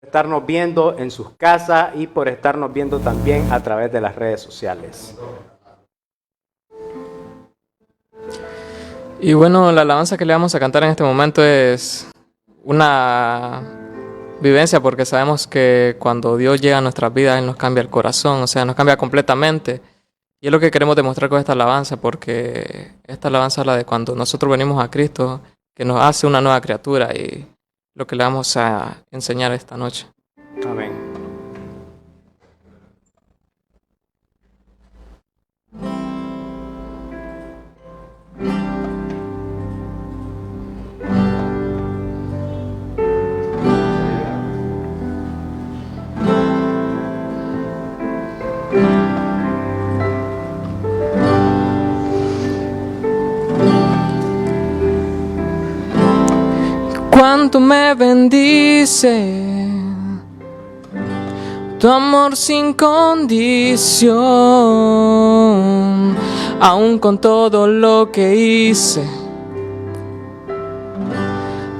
estarnos viendo en sus casas y por estarnos viendo también a través de las redes sociales. Y bueno, la alabanza que le vamos a cantar en este momento es una vivencia, porque sabemos que cuando Dios llega a nuestras vidas, Él nos cambia el corazón, o sea, nos cambia completamente. Y es lo que queremos demostrar con esta alabanza, porque esta alabanza habla de cuando nosotros venimos a Cristo, que nos hace una nueva criatura, y lo que le vamos a enseñar esta noche. Amén. Cuánto me bendice tu amor sin condición, aun con todo lo que hice.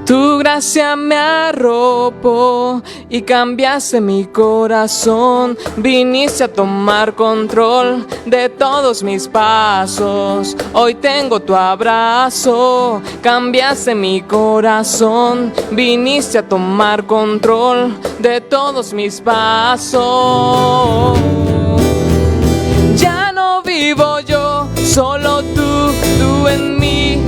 Tu gracia me arropó y cambiaste mi corazón. Viniste a tomar control de todos mis pasos. Hoy tengo tu abrazo, cambiaste mi corazón. Viniste a tomar control de todos mis pasos. Ya no vivo yo, solo tú en mí.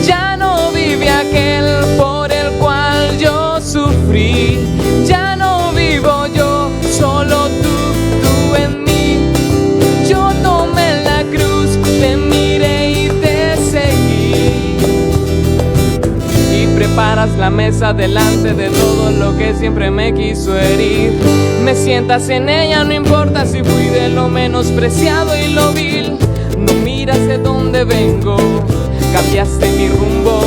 Ya no vive aquel por el cual yo sufrí. Ya no vivo yo, solo tú en mí. Yo tomé la cruz, te miré y te seguí. Y preparas la mesa delante de todo lo que siempre me quiso herir. Me sientas en ella, no importa si fui de lo menospreciado y lo vil. No miras de dónde vengo, cambiaste mi rumbo,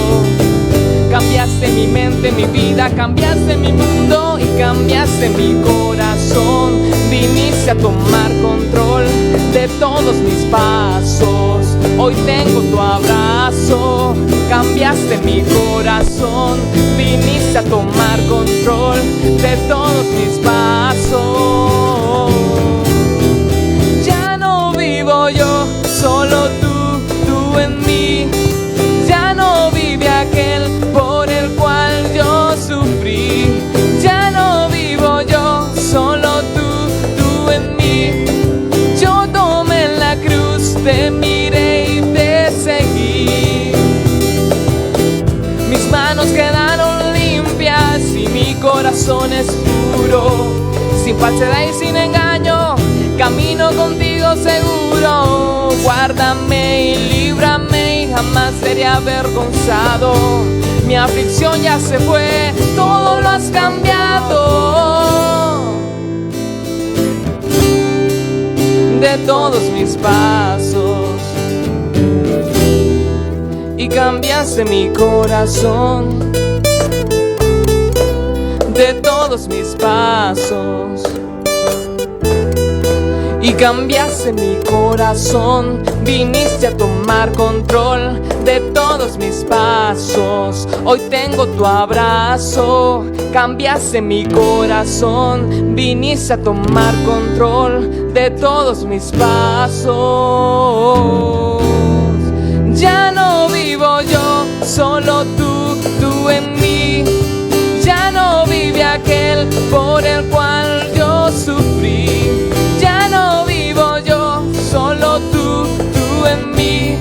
cambiaste mi mente, mi vida, cambiaste mi mundo y cambiaste mi corazón. Viniste a tomar control de todos mis pasos. Hoy tengo tu abrazo, cambiaste mi corazón. Viniste a tomar control de todos mis pasos. Ya no vivo yo, solo tú en mí. Ya no vive aquel por el cual yo sufrí. Ya no vivo yo, solo tú en mí. Yo tomé la cruz, te miré y te seguí. Mis manos quedaron limpias y mi corazón es puro. Sin falsedad y sin engaño, camino contigo seguro. Guárdame y líbrame y jamás seré avergonzado. Mi aflicción ya se fue, todo lo has cambiado. De todos mis pasos y cambiaste mi corazón. De todos mis pasos y cambiaste mi corazón. Viniste a tomar control de todos mis pasos. Hoy tengo tu abrazo, cambiaste mi corazón. Viniste a tomar control de todos mis pasos. Ya no vivo yo, solo tú en mí. Ya no vive aquel por el cual yo sufrí. Ya no vivo yo, solo tú en mí.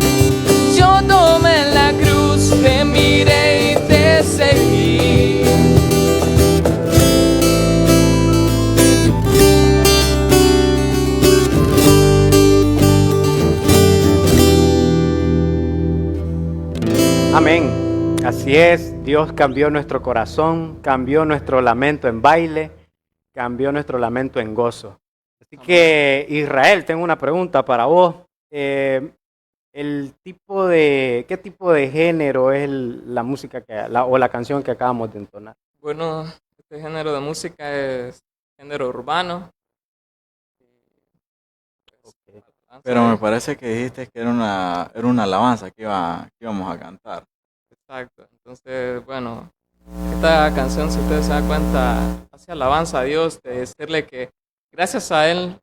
Yo tomé la cruz, te miré y te seguí. Amén. Así es, Dios cambió nuestro corazón, cambió nuestro lamento en baile, cambió nuestro lamento en gozo. Así que, Israel, tengo una pregunta para vos. ¿Qué tipo de género es la música o la canción que acabamos de entonar? Bueno, este género de música es género urbano. Okay. Pero me parece que dijiste que era una alabanza que íbamos a cantar. Exacto. Entonces, bueno, Esta canción, si ustedes se dan cuenta, hace alabanza a Dios, de decirle que gracias a Él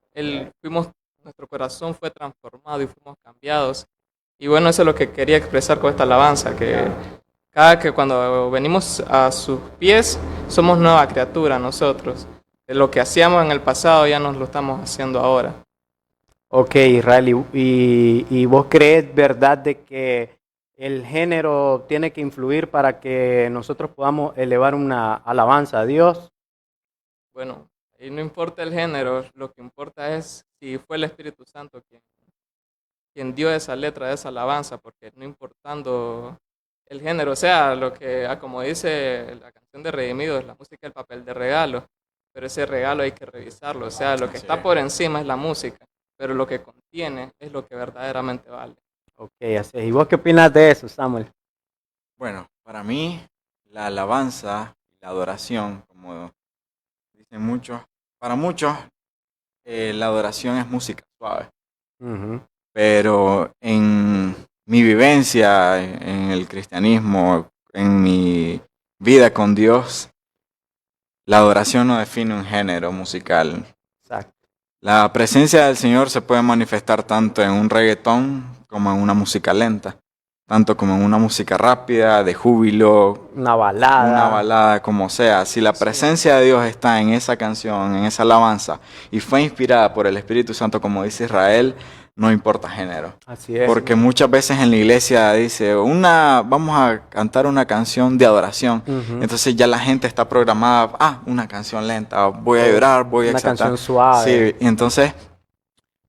nuestro corazón fue transformado y fuimos cambiados. Y bueno, eso es lo que quería expresar con esta alabanza, que cuando venimos a sus pies, somos nueva criatura nosotros. De lo que hacíamos en el pasado ya nos lo estamos haciendo ahora. Ok, Israel, y vos crees, ¿verdad?, de que el género tiene que influir para que nosotros podamos elevar una alabanza a Dios? Bueno, y no importa el género, lo que importa es si fue el Espíritu Santo quien dio esa letra de esa alabanza, porque no importando el género, o sea, como dice la canción de Redimidos, la música es el papel de regalo, pero ese regalo hay que revisarlo, o sea, lo que está por encima es la música, pero lo que contiene es lo que verdaderamente vale. Ok, así es. ¿Y vos qué opinas de eso, Samuel? Bueno, para mí la alabanza y la adoración, como dicen muchos, para muchos la adoración es música suave. Uh-huh. Pero en mi vivencia, en el cristianismo, en mi vida con Dios, la adoración no define un género musical. Exacto. La presencia del Señor se puede manifestar tanto en un reggaetón como en una música lenta, tanto como en una música rápida, de júbilo, una balada, como sea. Si la presencia de Dios está en esa canción, en esa alabanza, y fue inspirada por el Espíritu Santo, como dice Israel, no importa género. Así es. Porque muchas veces en la iglesia dice, vamos a cantar una canción de adoración. Uh-huh. Entonces ya la gente está programada, una canción lenta, voy a llorar, voy a exaltar. Una canción suave. Sí, y entonces,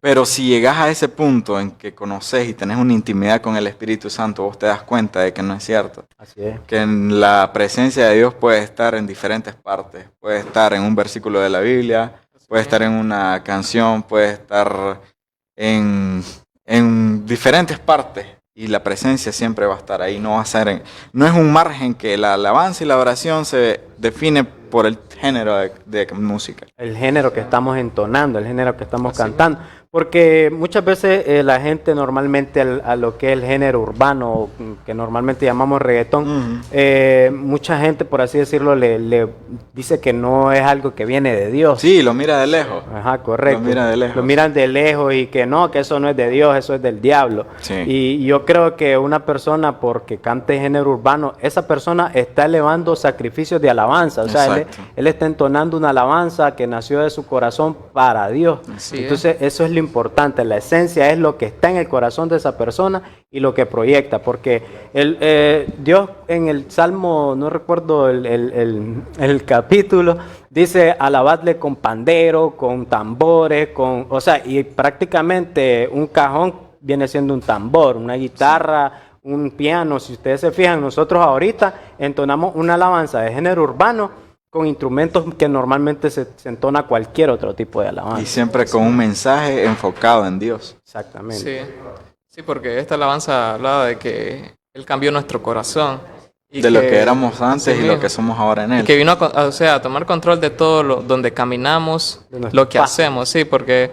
pero si llegas a ese punto en que conoces y tenés una intimidad con el Espíritu Santo, vos te das cuenta de que no es cierto. Así es. Que en la presencia de Dios puede estar en diferentes partes. Puede estar en un versículo de la Biblia, puede estar en una canción, puede estar en diferentes partes, y la presencia siempre va a estar ahí. No es un margen que la alabanza y la oración se define por el género de música. El género que estamos entonando, el género que estamos cantando. Porque muchas veces la gente normalmente a lo que es el género urbano, que normalmente llamamos reggaetón, mucha gente, por así decirlo, le dice que no es algo que viene de Dios. Sí, lo mira de lejos. Ajá, correcto. Lo mira de lejos. Lo miran de lejos y que no, que eso no es de Dios, eso es del diablo. Sí. Y yo creo que una persona, porque cante género urbano, esa persona está elevando sacrificios de alabanza. O sea, él está entonando una alabanza que nació de su corazón para Dios. Entonces, eso es lo importante. La esencia es lo que está en el corazón de esa persona y lo que proyecta. Porque Dios en el Salmo, no recuerdo el capítulo, dice alabadle con pandero, con tambores, o sea, y prácticamente un cajón viene siendo un tambor, una guitarra, un piano. Si ustedes se fijan, nosotros ahorita entonamos una alabanza de género urbano con instrumentos que normalmente se entona cualquier otro tipo de alabanza. Y siempre con un mensaje enfocado en Dios. Exactamente. Sí, porque esta alabanza hablaba de que Él cambió nuestro corazón. Y de lo que éramos antes y lo que somos ahora en Él. Y que vino a tomar control de todo donde caminamos, lo que hacemos, sí, porque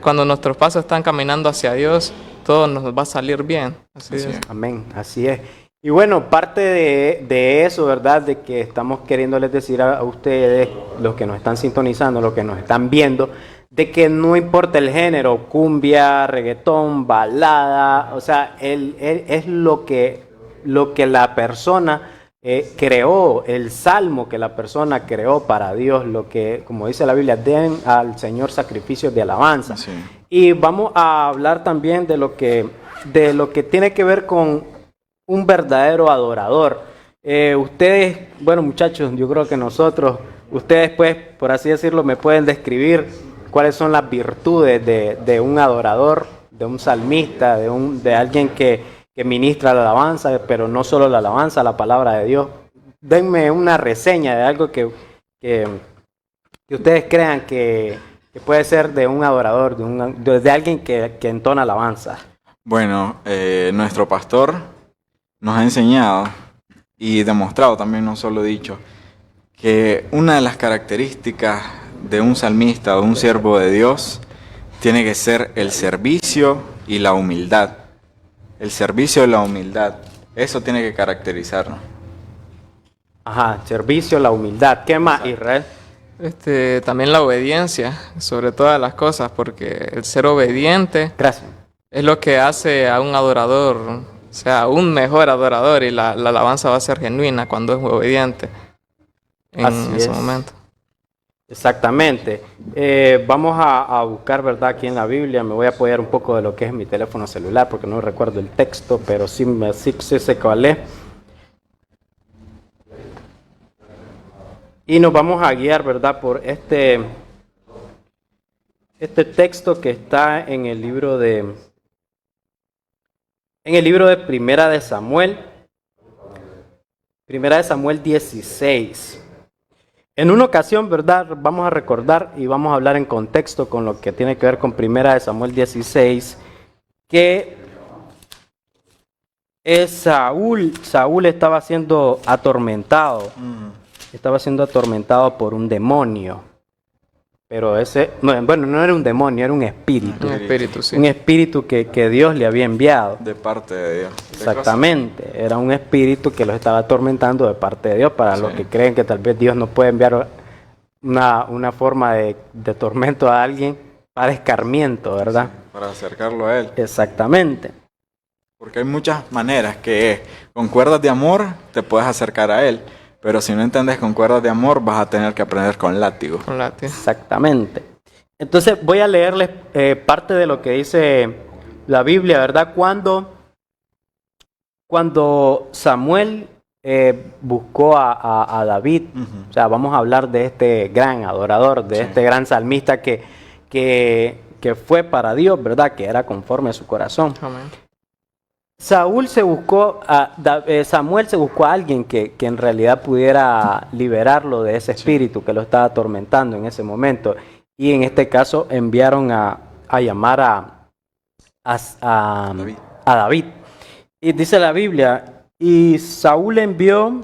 cuando nuestros pasos están caminando hacia Dios, todo nos va a salir bien. Así es. Amén, así es. Y bueno, parte de eso, ¿verdad? De que estamos queriéndoles decir a ustedes, los que nos están sintonizando, los que nos están viendo, de que no importa el género, cumbia, reggaetón, balada, o sea, es lo que la persona creó, el salmo que la persona creó para Dios, lo que, como dice la Biblia, den al Señor sacrificios de alabanza. Sí. Y vamos a hablar también de lo que tiene que ver con un verdadero adorador. Ustedes, bueno, muchachos, yo creo que ustedes pues, por así decirlo, me pueden describir cuáles son las virtudes de un adorador, de un salmista, de alguien que ministra la alabanza, pero no solo la alabanza, la palabra de Dios. Denme una reseña de algo que ustedes crean que puede ser de un adorador, de alguien que entona alabanza. Bueno, nuestro pastor nos ha enseñado y demostrado también, no solo dicho, que una de las características de un salmista o de un siervo de Dios tiene que ser el servicio y la humildad. El servicio y la humildad, eso tiene que caracterizarnos. Ajá, servicio, la humildad. ¿Qué más, Israel? También la obediencia, sobre todas las cosas, porque el ser obediente Gracias. es lo que hace a un adorador, o sea, un mejor adorador, y la alabanza va a ser genuina cuando es obediente en Así ese es. momento. Exactamente. Vamos a buscar, ¿verdad? Aquí en la Biblia. Me voy a apoyar un poco de lo que es mi teléfono celular porque no recuerdo el texto, pero sí sé cuál es. Y nos vamos a guiar, ¿verdad? Por este texto que está en el libro de Primera de Samuel. Primera de Samuel 16. En una ocasión, ¿verdad? Vamos a recordar y vamos a hablar en contexto con lo que tiene que ver con Primera de Samuel 16, que es Saúl estaba siendo atormentado. Estaba siendo atormentado por un demonio. Pero no era un demonio, era un espíritu. Un espíritu, sí. Un espíritu que Dios le había enviado. De parte de Dios. Exactamente, era un espíritu que los estaba atormentando de parte de Dios. Para Sí. los que creen que tal vez Dios no puede enviar una forma de tormento a alguien para escarmiento, ¿verdad? Para acercarlo a Él. Exactamente. Porque hay muchas maneras que con cuerdas de amor te puedes acercar a Él. Pero si no entiendes con cuerdas de amor, vas a tener que aprender con látigo. Con látigo. Exactamente. Entonces voy a leerles parte de lo que dice la Biblia, ¿verdad? Cuando Samuel buscó a David, o sea, vamos a hablar de este gran adorador, de este gran salmista que fue para Dios, ¿verdad? Que era conforme a su corazón. Amén. Samuel se buscó a alguien que en realidad pudiera liberarlo de ese espíritu que lo estaba atormentando en ese momento. Y en este caso enviaron a llamar a David. Y dice la Biblia, y Saúl envió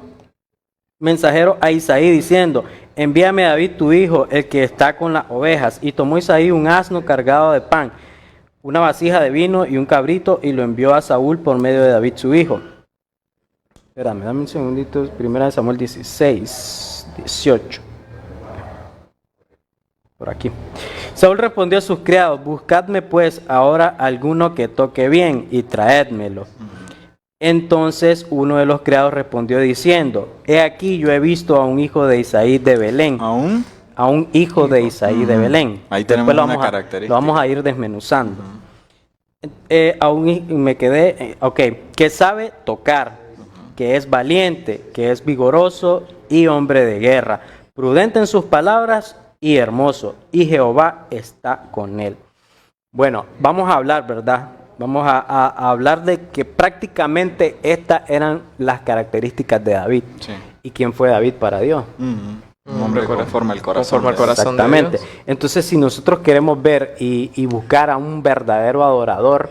mensajero a Isaí diciendo, envíame a David tu hijo, el que está con las ovejas. Y tomó Isaí un asno cargado de pan, una vasija de vino y un cabrito, y lo envió a Saúl por medio de David su hijo. Espérame, dame un segundito. Primera de Samuel 16, 18. Por aquí. Saúl respondió a sus criados, buscadme pues ahora alguno que toque bien y traédmelo. Entonces uno de los criados respondió diciendo, he aquí yo he visto a un hijo de Isaí de Belén. ¿Aún? A un hijo de Isaí de Belén. Ahí tenemos Después una característica. lo vamos a ir desmenuzando. Me quedé, que sabe tocar, que es valiente, que es vigoroso y hombre de guerra, prudente en sus palabras y hermoso, y Jehová está con él. Bueno, vamos a hablar, ¿verdad? Vamos a hablar de que prácticamente estas eran las características de David. Sí. ¿Y quién fue David para Dios? Un hombre conforme al corazón. Conforme al corazón de Exactamente. Dios. Entonces, si nosotros queremos ver y buscar a un verdadero adorador,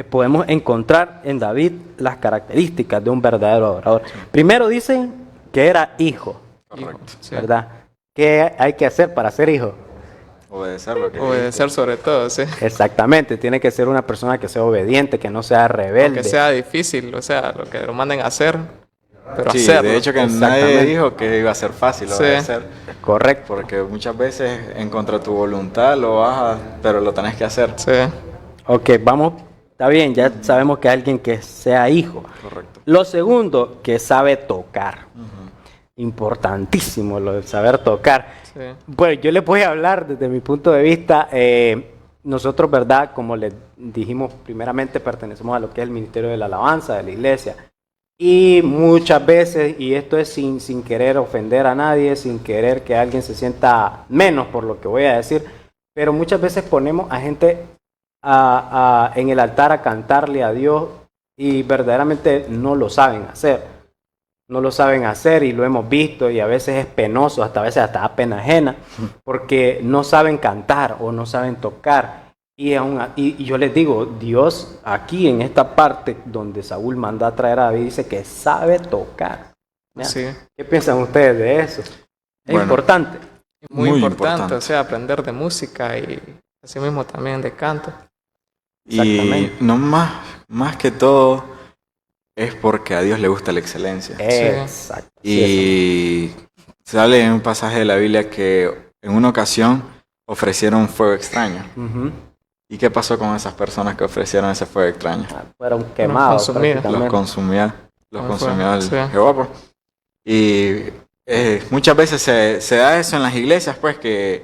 podemos encontrar en David las características de un verdadero adorador. Primero dicen que era hijo, Correcto. Sí. ¿verdad? ¿Qué hay que hacer para ser hijo? Obedecer lo que Obedecer sobre todo, sí. Exactamente, tiene que ser una persona que sea obediente, que no sea rebelde. Aunque sea difícil, o sea, lo que lo manden a hacer, pero Sí, hacerlo. de hecho que nadie Exactamente. dijo que iba a ser fácil Sí. obedecer. Correcto. Porque muchas veces en contra de tu voluntad lo vas pero lo tenés que hacer. Sí. Ok, vamos, está bien, ya sabemos que alguien que sea hijo. Correcto. Lo segundo, que sabe tocar. Importantísimo lo de saber tocar. Sí. Bueno, yo les voy a hablar desde mi punto de vista. Nosotros, ¿verdad? Como les dijimos, primeramente pertenecemos a lo que es el Ministerio de la Alabanza de la Iglesia. Y muchas veces, y esto es sin querer ofender a nadie, sin querer que alguien se sienta menos por lo que voy a decir, pero muchas veces ponemos a gente en el altar a cantarle a Dios y verdaderamente no lo saben hacer. No lo saben hacer y lo hemos visto y a veces es penoso, hasta a veces hasta da pena ajena, porque no saben cantar o no saben tocar. Y yo les digo, Dios aquí en esta parte donde Saúl manda a traer a David dice que sabe tocar. ¿Ya? Sí. ¿Qué piensan ustedes de eso? Es Bueno. importante. Muy, Muy importante, importante. o sea, aprender de música y así mismo también de canto. Y Exactamente. no más que todo, es porque a Dios le gusta la excelencia. Exacto. Y sale en un pasaje de la Biblia que en una ocasión ofrecieron fuego extraño. Ujú. ¿Y qué pasó con esas personas que ofrecieron ese fuego extraño? Fueron quemados consumidos. prácticamente. Los Ah, consumía el sí. Jehová, pues. Y muchas veces se da eso en las iglesias, pues, que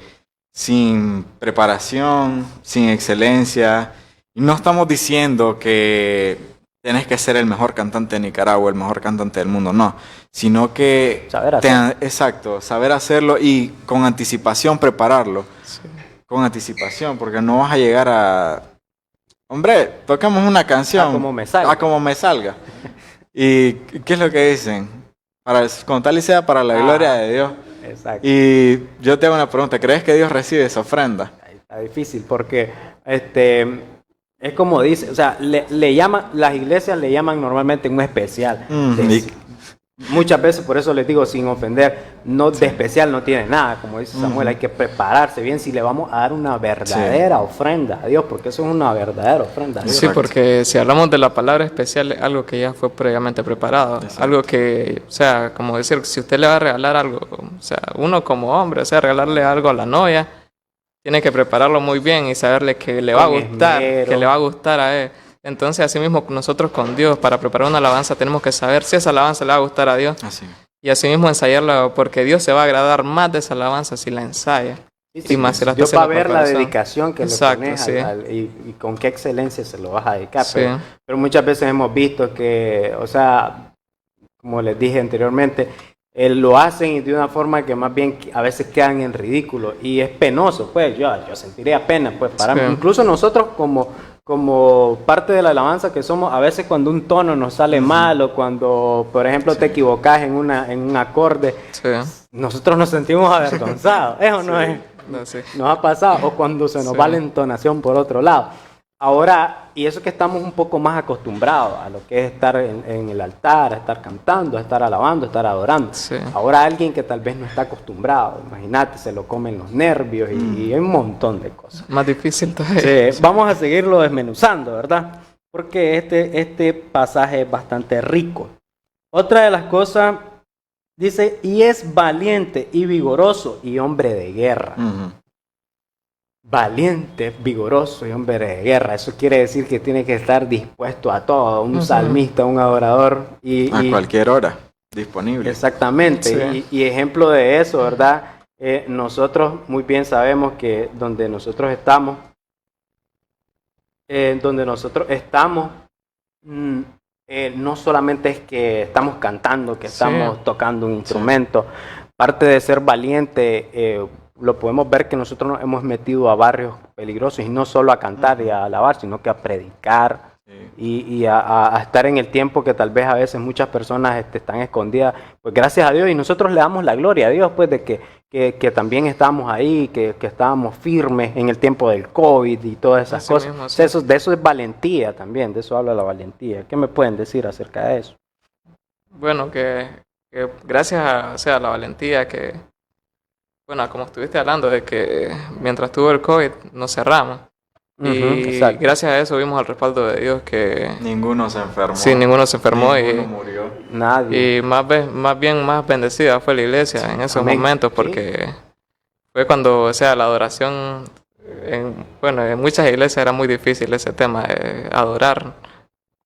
sin preparación, sin excelencia, y no estamos diciendo que tenés que ser el mejor cantante de Nicaragua, el mejor cantante del mundo, no, sino que Saber hacer. exacto, saber hacerlo y con anticipación prepararlo, Sí. con anticipación, porque no vas a llegar a, hombre, toquemos una canción, A como me salga. a como me salga. ¿Y qué es lo que dicen? Con tal y sea para la gloria de Dios. Exacto. Y yo te hago una pregunta, ¿crees que Dios recibe esa ofrenda? Ahí está difícil porque es como dice, o sea, le llaman, las iglesias le llaman normalmente un especial. Muchas veces, por eso les digo, sin ofender, no de especial no tiene nada, como dice Samuel, hay que prepararse bien si le vamos a dar una verdadera ofrenda a Dios, porque eso es una verdadera ofrenda a Dios. Sí, porque si hablamos de la palabra especial, es algo que ya fue previamente preparado. Exacto. Algo que, o sea, como decir, si usted le va a regalar algo, o sea, uno como hombre, o sea, regalarle algo a la novia, tiene que prepararlo muy bien y saberle que le va a Con gustar, esmero. que le va a gustar a él. Entonces, así mismo nosotros con Dios, para preparar una alabanza, tenemos que saber si esa alabanza le va a gustar a Dios Así. y así mismo ensayarla, porque Dios se va a agradar más de esa alabanza si la ensaya. Sí, más si la está Dios va a haciendo ver por la corazón. dedicación que Exacto, le pones sí. y con qué excelencia se lo vas a dedicar. Sí. Pero muchas veces hemos visto que, o sea, como les dije anteriormente, lo hacen de una forma que más bien a veces quedan en ridículo y es penoso, pues yo sentiría pena, pues para Sí. incluso nosotros como parte de la alabanza que somos, a veces cuando un tono nos sale mal o cuando, por ejemplo, te equivocas en un acorde, Sí. nosotros nos sentimos avergonzados, ¿eso no es? No, sí. Nos ha pasado, o cuando se nos Sí. va la entonación por otro lado. Ahora, y eso que estamos un poco más acostumbrados a lo que es estar en el altar, a estar cantando, a estar alabando, a estar adorando. Sí. Ahora alguien que tal vez no está acostumbrado, imagínate, se lo comen los nervios y hay un montón de cosas. Más difícil todavía. Sí, vamos a seguirlo desmenuzando, ¿verdad? Porque este pasaje es bastante rico. Otra de las cosas, dice, y es valiente y vigoroso y hombre de guerra. Ujú. Valiente, vigoroso y hombre de guerra. Eso quiere decir que tiene que estar dispuesto a todo, un salmista, un adorador. A cualquier hora, disponible. Exactamente. Sí. Y ejemplo de eso, ¿verdad? Nosotros muy bien sabemos que donde nosotros estamos, no solamente es que estamos cantando, que Sí. estamos tocando un instrumento. Parte de ser valiente, lo podemos ver que nosotros nos hemos metido a barrios peligrosos y no solo a cantar y a alabar, sino que a predicar Sí. y a estar en el tiempo que tal vez a veces muchas personas están escondidas. Pues gracias a Dios y nosotros le damos la gloria a Dios pues de que también estamos ahí, que estábamos firmes en el tiempo del COVID y todas esas Así cosas. mismo, sí. De eso es valentía también, de eso habla la valentía. ¿Qué me pueden decir acerca de eso? Bueno, que gracias a, o sea, a la valentía que, bueno, como estuviste hablando de que mientras tuvo el COVID nos cerramos. Y exacto. gracias a eso vimos el respaldo de Dios que Ninguno se enfermó. sí, ninguno se enfermó Ninguno murió. Nadie. y más bien más bendecida fue la iglesia en esos Amén. momentos porque fue cuando, o sea, la adoración, en muchas iglesias era muy difícil ese tema de adorar.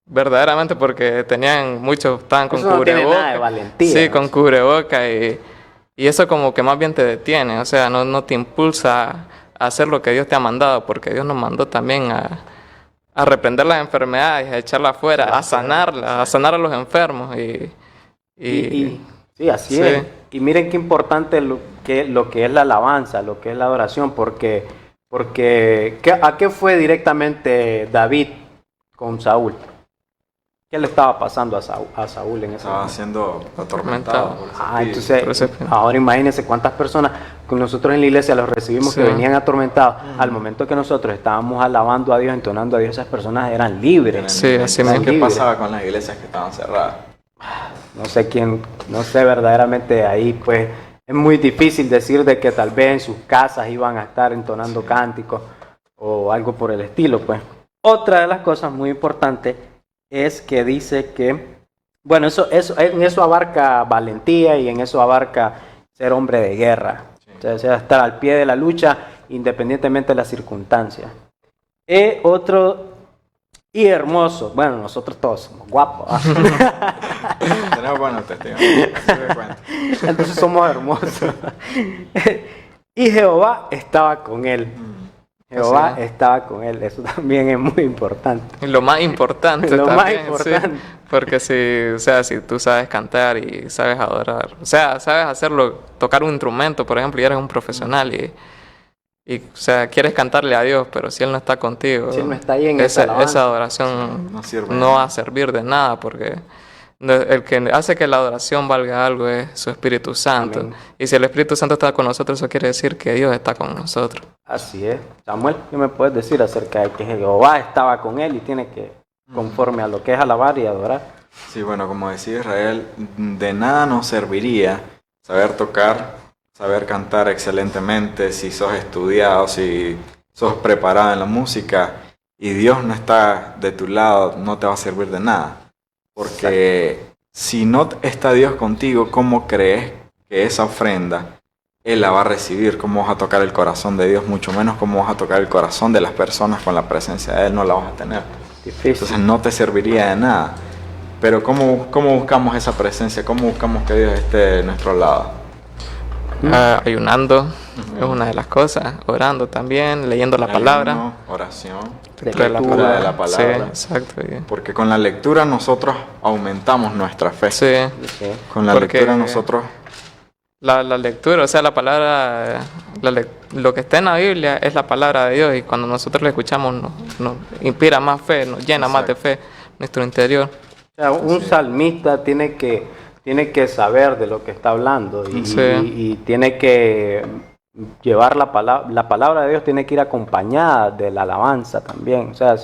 Verdaderamente porque muchos estaban con Eso no tiene nada de cubrebocas. valentía. Sí, ¿no? con cubreboca y eso como que más bien te detiene, o sea, no te impulsa a hacer lo que Dios te ha mandado, porque Dios nos mandó también a reprender las enfermedades, a echarlas afuera, a sanarlas, a sanar a los enfermos Sí, así sí. es. Y miren qué importante lo que es la alabanza, lo que es la adoración, porque ¿a qué fue directamente David con Saúl? ¿Qué le estaba pasando a Saúl en ese Estaba momento? siendo Atormentado. atormentado. por ese espíritu. Entonces, Pero ahora imagínense cuántas personas que nosotros en la iglesia los recibimos Sí. que venían atormentados. Al momento que nosotros estábamos alabando a Dios, entonando a Dios, esas personas eran libres. Sí, así ¿Sabes mismo. qué Libre. pasaba con las iglesias que estaban cerradas? No sé verdaderamente ahí, pues es muy difícil decir de que tal vez en sus casas iban a estar entonando cánticos o algo por el estilo, pues. Otra de las cosas muy importantes es que dice que, bueno, en eso abarca valentía y en eso abarca ser hombre de guerra. O sea, estar al pie de la lucha independientemente de las circunstancias. Otro y hermoso, bueno, nosotros todos somos guapos. Tenemos buenos testigos. Se me cuenta. Entonces somos hermosos. Y Jehová estaba con él. Jehová estaba con él. Eso también es muy importante. Y lo más importante Lo también, más sí, importante. porque si tú sabes cantar y sabes adorar, o sea, sabes hacerlo, tocar un instrumento, por ejemplo, y eres un profesional y o sea, quieres cantarle a Dios, pero si Él no está contigo, Si Él no está ahí en esa alabanza, adoración no sirve. no va a servir de nada, porque el que hace que la adoración valga algo es su Espíritu Santo. Amén. Y si el Espíritu Santo está con nosotros, eso quiere decir que Dios está con nosotros. Así es. Samuel, ¿qué me puedes decir acerca de que Jehová estaba con él y tiene que, conforme a lo que es alabar y adorar? Sí, bueno, como decía Israel, de nada nos serviría saber tocar, saber cantar excelentemente, si sos estudiado, si sos preparado en la música y Dios no está de tu lado, no te va a servir de nada. Porque si no está Dios contigo, ¿cómo crees que esa ofrenda Él la va a recibir? ¿Cómo vas a tocar el corazón de Dios? Mucho menos cómo vas a tocar el corazón de las personas con la presencia de Él, no la vas a tener. Difícil. Entonces no te serviría de nada. Pero ¿cómo buscamos esa presencia? ¿Cómo buscamos que Dios esté de nuestro lado? Ayunando es una de las cosas, orando también, leyendo la palabra. Ayuno, oración, Lectura lectura de la palabra. Sí, exacto. Porque con la lectura nosotros aumentamos nuestra fe. Sí, Sí. Con la Porque- lectura nosotros... la lectura, o sea, la palabra, lo que está en la Biblia es la palabra de Dios y cuando nosotros la escuchamos nos inspira más fe, nos llena más de fe nuestro interior. O sea, un salmista tiene que saber de lo que está hablando y, Sí. y tiene que llevar la palabra de Dios, tiene que ir acompañada de la alabanza también. O sea,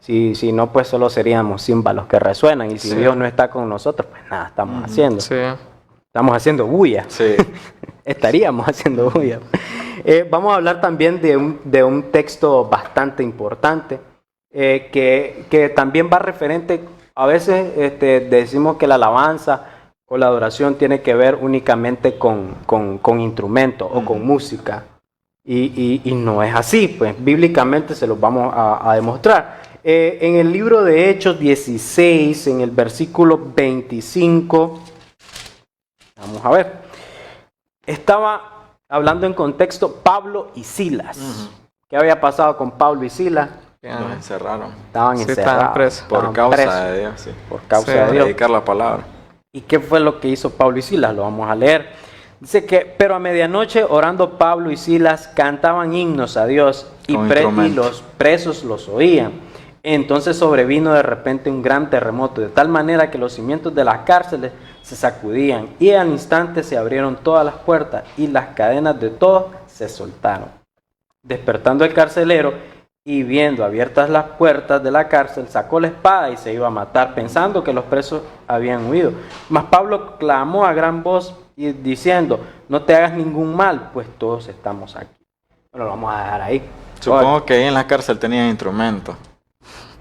si no, pues solo seríamos címbalos que resuenan y si Sí. Dios no está con nosotros, pues nada estamos haciendo. Sí, Estamos haciendo bulla. Sí, Estaríamos haciendo bulla. Vamos a hablar también de un texto bastante importante que también va referente. A veces decimos que la alabanza o la adoración tiene que ver únicamente con instrumentos o con música. Y no es así, pues bíblicamente se los vamos a demostrar. En el libro de Hechos 16, en el versículo 25, vamos a ver, estaba hablando en contexto Pablo y Silas. ¿Qué había pasado con Pablo y Silas? nos encerraron. Estaban Sí, encerrados. estaban presos. Por estaban causa presos, de Dios, sí. por causa Sí. de Dios. Predicar la palabra. ¿Y qué fue lo que hizo Pablo y Silas? Lo vamos a leer. Dice que, pero a medianoche orando Pablo y Silas cantaban himnos a Dios y Con instrumentos. los presos los oían. Entonces sobrevino de repente un gran terremoto, de tal manera que los cimientos de las cárceles se sacudían y al instante se abrieron todas las puertas y las cadenas de todos se soltaron. Despertando el carcelero y viendo abiertas las puertas de la cárcel, sacó la espada y se iba a matar, pensando que los presos habían huido. Mas Pablo clamó a gran voz y diciendo, no te hagas ningún mal, pues todos estamos aquí. Bueno, lo vamos a dejar ahí. Supongo que ahí en la cárcel tenían instrumentos.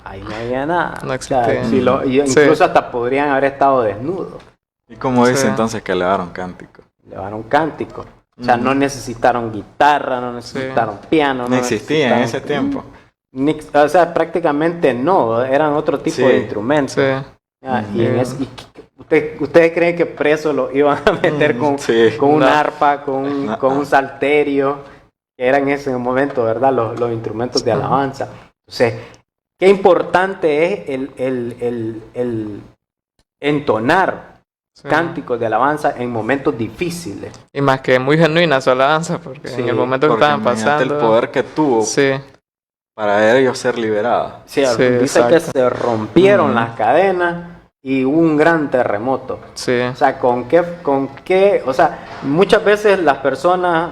Ahí no había nada. No O sea, existía. incluso Sí. hasta podrían haber estado desnudos. ¿Y cómo dice Sí. entonces que elevaron cántico? Llevaron cánticos. O sea, no necesitaron guitarra, no necesitaron piano. No existía en ese necesitaron- tiempo. O sea, prácticamente no. Eran otro tipo Sí. de instrumentos. Sí. Ah, y en ¿ustedes creen que preso lo iban a meter Sí. con un No. arpa, con un salterio? Que eran en ese momento, ¿verdad? Los instrumentos de alabanza. Entonces, qué importante es el entonar Sí. cánticos de alabanza en momentos difíciles. Y más que muy genuina su alabanza, porque Sí, en el momento que Porque estaban imagínate pasando. el poder que tuvo Sí, para ellos ser liberados. Sí, Sí, dice que exacto. se rompieron Mm. las cadenas y hubo un gran terremoto. sí. O sea, ¿con qué? O sea, muchas veces las personas,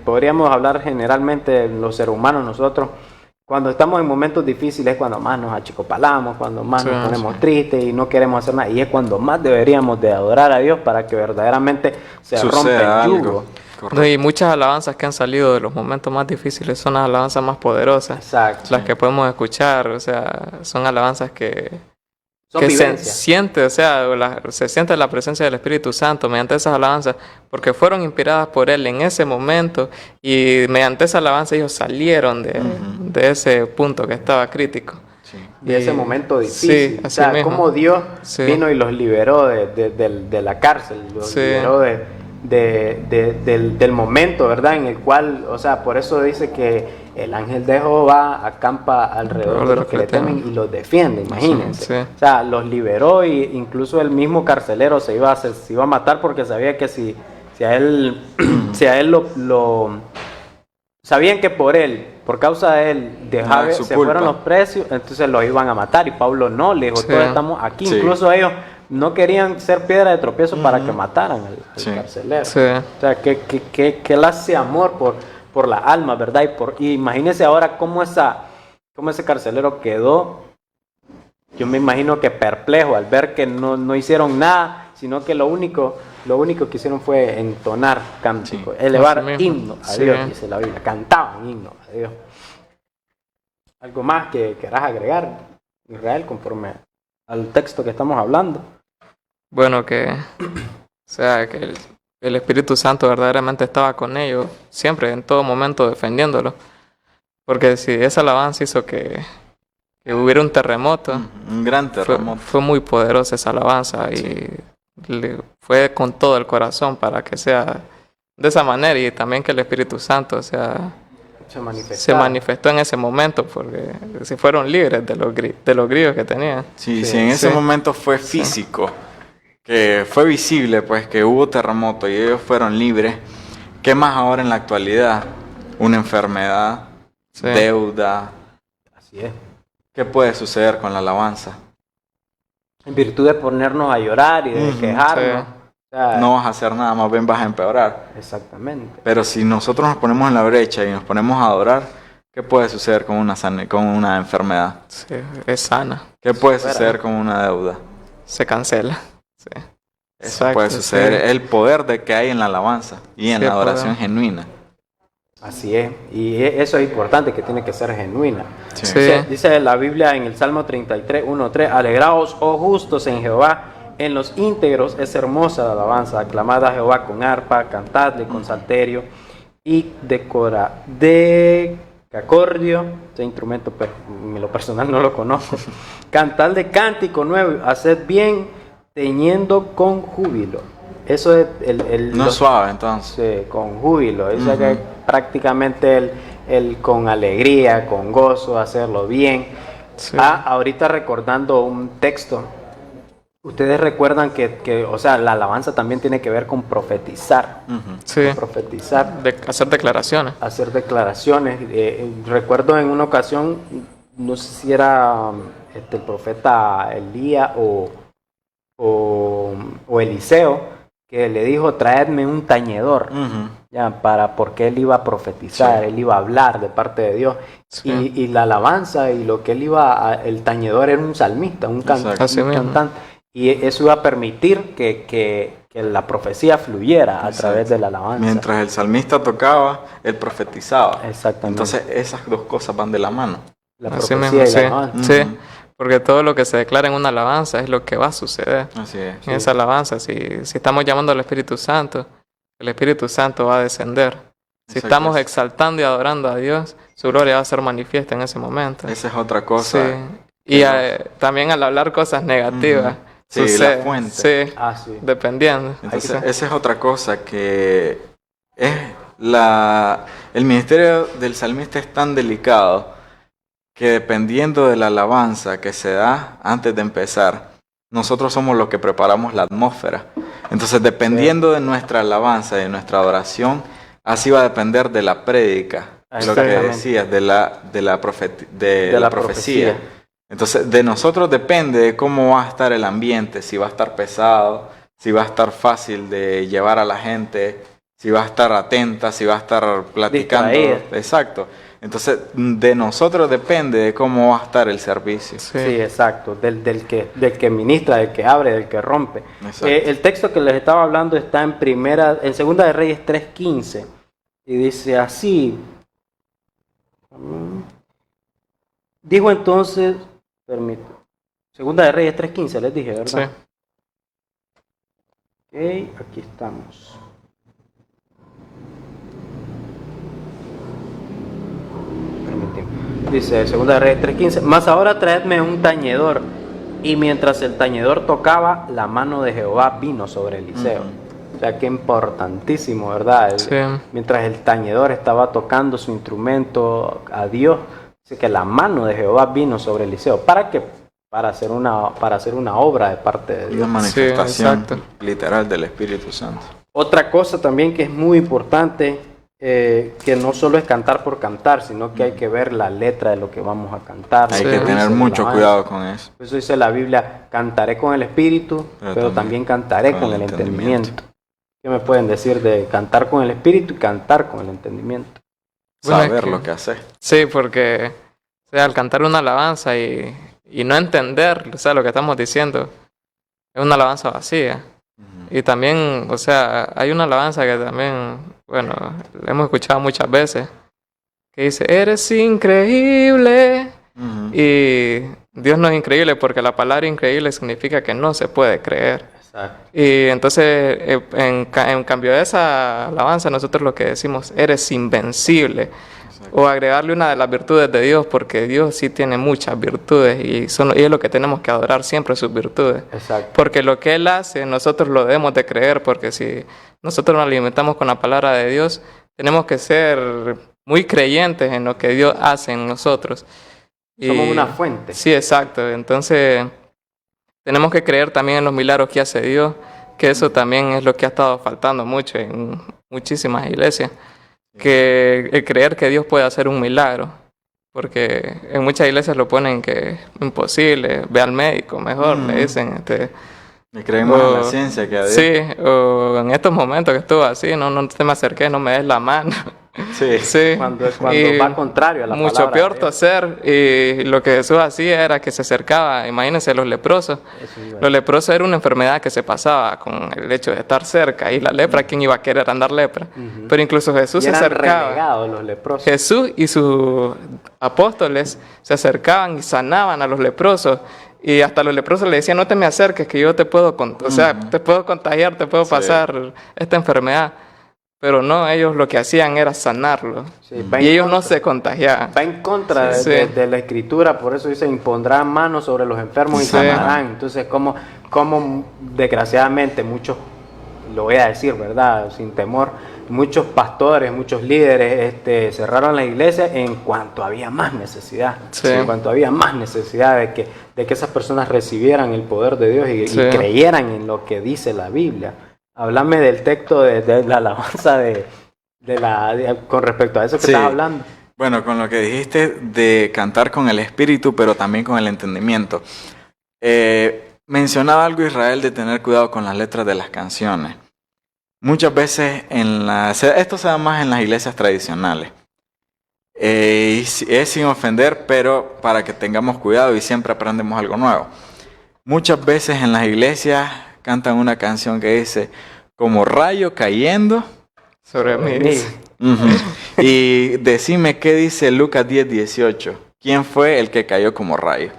podríamos hablar generalmente, los seres humanos, nosotros, cuando estamos en momentos difíciles es cuando más nos achicopalamos, cuando más Sí, nos ponemos sí. tristes y no queremos hacer nada. Y es cuando más deberíamos de adorar a Dios para que verdaderamente se rompa Suceda el algo. yugo. No, Correcto. y muchas alabanzas que han salido de los momentos más difíciles son las alabanzas más poderosas. Exacto. Las que podemos escuchar, o sea, son alabanzas que Son que se vivencias. siente, o sea, se siente la presencia del Espíritu Santo mediante esas alabanzas, porque fueron inspiradas por Él en ese momento y mediante esa alabanza ellos salieron de ese punto que estaba crítico. Sí. De ese Y- momento sí, difícil. O así sea, mismo. cómo Dios Sí. vino y los liberó de la cárcel, los Sí. liberó del momento, ¿verdad? En el cual, o sea, por eso dice que el ángel de Jehová acampa alrededor de los que le temen y los defiende, imagínense. Sí. O sea, los liberó y incluso el mismo carcelero se iba a matar porque sabía que si a él, si a él sabían que por causa de él, Ah, su se culpa. fueron los precios, entonces los iban a matar. Y Pablo no, le dijo, Sí. todos estamos aquí. Sí. Incluso ellos no querían ser piedra de tropiezo para que mataran al Sí. carcelero. Sí. O sea, que él hace amor por la alma, ¿verdad? Y imagínense ahora cómo ese carcelero quedó. Yo me imagino que perplejo al ver que no hicieron nada, sino que lo único que hicieron fue entonar cánticos, elevar Así mismo. himnos a Sí. Dios, dice la Biblia. Cantaban himnos a Dios. ¿Algo más que querás agregar, Israel, conforme al texto que estamos hablando? Bueno, o sea, que el Espíritu Santo verdaderamente estaba con ellos, siempre, en todo momento, defendiéndolo. Porque si esa alabanza hizo que hubiera un terremoto, Un gran terremoto. fue muy poderosa esa alabanza y fue con todo el corazón para que sea de esa manera y también que el Espíritu Santo, o sea, se manifestó en ese momento porque si fueron libres de los grillos que tenían. Sí, Sí, sí, en ese sí. momento fue físico, que fue visible, pues, que hubo terremoto y ellos fueron libres. ¿Qué más ahora en la actualidad? Una enfermedad, Sí. deuda. Así es. ¿Qué puede suceder con la alabanza? En virtud de ponernos a llorar y de Ujú, quejarnos. sí. O sea, No vas a hacer nada, más bien vas a empeorar. Exactamente. Pero si nosotros nos ponemos en la brecha y nos ponemos a adorar, ¿qué puede suceder con con una enfermedad? Sí, es sana, ¿Qué puede Fuera. suceder con una deuda? se cancela. Sí. Eso Exacto, puede suceder. sí. El poder de que hay en la alabanza y en Sí, la el adoración poder. genuina. Así es. Y eso es importante, que tiene que ser genuina. Sí. Sí. Dice la Biblia en el Salmo 33, 1-3, alegraos, oh justos, en Jehová, en los íntegros es hermosa la alabanza, aclamad a Jehová con arpa, cantadle con salterio y decacordio, ese instrumento, pero en lo personal no lo conozco, cantadle cántico nuevo, haced bien, teñiendo con júbilo. Eso es No es suave, entonces. sí, con júbilo, eso es Ujú. que prácticamente el con alegría, con gozo, hacerlo bien. Sí. Ahorita recordando un texto, ustedes recuerdan que, o sea, la alabanza también tiene que ver con profetizar, Ujú. Sí. con profetizar, Hacer declaraciones. hacer declaraciones. Recuerdo en una ocasión, no sé si era el profeta Elías o Eliseo, que le dijo, traedme un tañedor. Ujú. Ya, porque él iba a profetizar, Sí. él iba a hablar de parte de Dios. Sí. Y la alabanza y lo que él el tañedor era un salmista, un Exacto. Así mismo. cantante. Y eso iba a permitir que la profecía fluyera a Exacto. través de la alabanza. Mientras el salmista tocaba, él profetizaba. Exactamente. Entonces esas dos cosas van de la mano. la Así profecía mismo, y la sí. alabanza. Sí, Ujú. porque todo lo que se declara en una alabanza es lo que va a suceder Así es. en esa alabanza. Si estamos llamando al Espíritu Santo, el Espíritu Santo va a descender. Si Exacto. estamos exaltando y adorando a Dios, su gloria va a ser manifiesta en ese momento. Esa es otra cosa. Sí. Y también al hablar cosas negativas, Ujú. Sí, sucede. la fuente. Sí, Ah, sí. dependiendo. Entonces, Sí. esa es otra cosa que es el ministerio del salmista es tan delicado que dependiendo de la alabanza que se da antes de empezar, nosotros somos los que preparamos la atmósfera. Entonces, dependiendo de nuestra alabanza, de nuestra adoración, así va a depender de la prédica, de lo que Exactamente. decías, de la la profecía. profecía. Entonces, de nosotros depende de cómo va a estar el ambiente, si va a estar pesado, si va a estar fácil de llevar a la gente, si va a estar atenta, si va a estar platicando. Distraída. Exacto. Entonces, de nosotros depende de cómo va a estar el servicio. Sí, exacto, del que ministra, del que abre, del que rompe. Exacto. El texto que les estaba hablando está en Segunda de Reyes 3:15 y dice así. Dijo entonces, Segunda de Reyes 3:15, les dije, ¿verdad? Sí. Ok, aquí estamos. Permíteme. Dice Segunda de Reyes 3:15, mas ahora traedme un tañedor. Y mientras el tañedor tocaba, la mano de Jehová vino sobre Eliseo. O sea, qué importantísimo, ¿verdad? Sí. Mientras el tañedor estaba tocando su instrumento a Dios, dice que la mano de Jehová vino sobre Eliseo. ¿Para qué? Para hacer una obra de parte de Dios. Una manifestación exacto. literal del Espíritu Santo. Otra cosa también que es muy importante, que no solo es cantar por cantar, sino que hay que ver la letra de lo que vamos a cantar. Hay Sí. que tener mucho cuidado con eso. Por eso dice la Biblia, cantaré con el espíritu, pero también cantaré con el entendimiento. ¿Qué me pueden decir de cantar con el espíritu y cantar con el entendimiento? Bueno, es Saber que- lo que hacer. Sí, porque o sea, al cantar una alabanza y no entender, o sea, lo que estamos diciendo, es una alabanza vacía. Y también, o sea, hay una alabanza que también, bueno, la hemos escuchado muchas veces, que dice, eres increíble. Ujú. Y Dios no es increíble porque la palabra increíble significa que no se puede creer. Exacto. Y entonces, en cambio de esa alabanza, nosotros lo que decimos, eres invencible. O agregarle una de las virtudes de Dios, porque Dios sí tiene muchas virtudes y es lo que tenemos que adorar siempre, sus virtudes. Exacto. Porque lo que Él hace, nosotros lo debemos de creer, porque si nosotros nos alimentamos con la palabra de Dios, tenemos que ser muy creyentes en lo que Dios hace en nosotros. Somos una fuente. Sí, exacto. Entonces, tenemos que creer también en los milagros que hace Dios, que eso también es lo que ha estado faltando mucho en muchísimas iglesias. Que el creer que Dios puede hacer un milagro, porque en muchas iglesias lo ponen que es imposible, ve al médico mejor, le dicen. Y creemos en la O- ciencia que a Dios. Sí, o en estos momentos que estuvo así, no te me acerques, no me des la mano. Sí. Sí. Cuando Y va contrario a la mucho palabra peor de Dios. toser, y lo que Jesús hacía era que se acercaba, imagínense los leprosos. Eso iba a Los leprosos era una enfermedad que se pasaba con el hecho de estar cerca, y la lepra, ¿quién iba a querer andar lepra? Ujú. Pero incluso Jesús Y se eran acercaba. renegados los leprosos. Jesús y sus apóstoles se acercaban y sanaban a los leprosos. Y hasta los leprosos le decían, no te me acerques, que yo te puedo, o sea, te puedo contagiar, te puedo Sí. pasar esta enfermedad. Pero no, ellos lo que hacían era sanarlo. Sí, va Y en ellos no contra. se contagiaban. Va en contra Sí. de la escritura, por eso dice, impondrán manos sobre los enfermos y Sí. sanarán. Entonces, como desgraciadamente muchos, lo voy a decir, ¿verdad? Sin temor, muchos pastores, muchos líderes cerraron la iglesia en cuanto había más necesidad. Sí. En cuanto había más necesidad de que esas personas recibieran el poder de Dios y Sí. creyeran en lo que dice la Biblia. Háblame del texto de la alabanza con respecto a eso que Sí. estás hablando. Bueno, con lo que dijiste de cantar con el espíritu, pero también con el entendimiento. Mencionaba algo Israel de tener cuidado con las letras de las canciones. Muchas veces esto se da más en las iglesias tradicionales. Es sin ofender, pero para que tengamos cuidado y siempre aprendemos algo nuevo. Muchas veces en las iglesias cantan una canción que dice, como rayo cayendo. Sobre mí. Mí. Ujú. Y decime qué dice Lucas 10:18. ¿Quién fue el que cayó como rayo?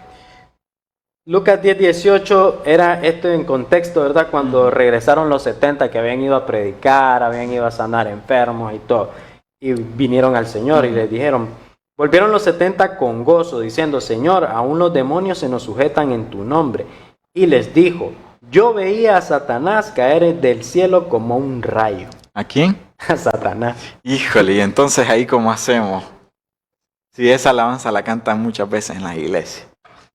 Lucas 10:18 era esto en contexto, ¿verdad? Cuando regresaron los 70 que habían ido a predicar, habían ido a sanar enfermos y todo. Y vinieron al Señor y les dijeron, volvieron los 70 con gozo, diciendo, Señor, aún los demonios se nos sujetan en tu nombre. Y les dijo, yo veía a Satanás caer del cielo como un rayo. ¿A quién? A Satanás. Híjole, y entonces ahí cómo hacemos. Si esa alabanza la cantan muchas veces en las iglesias.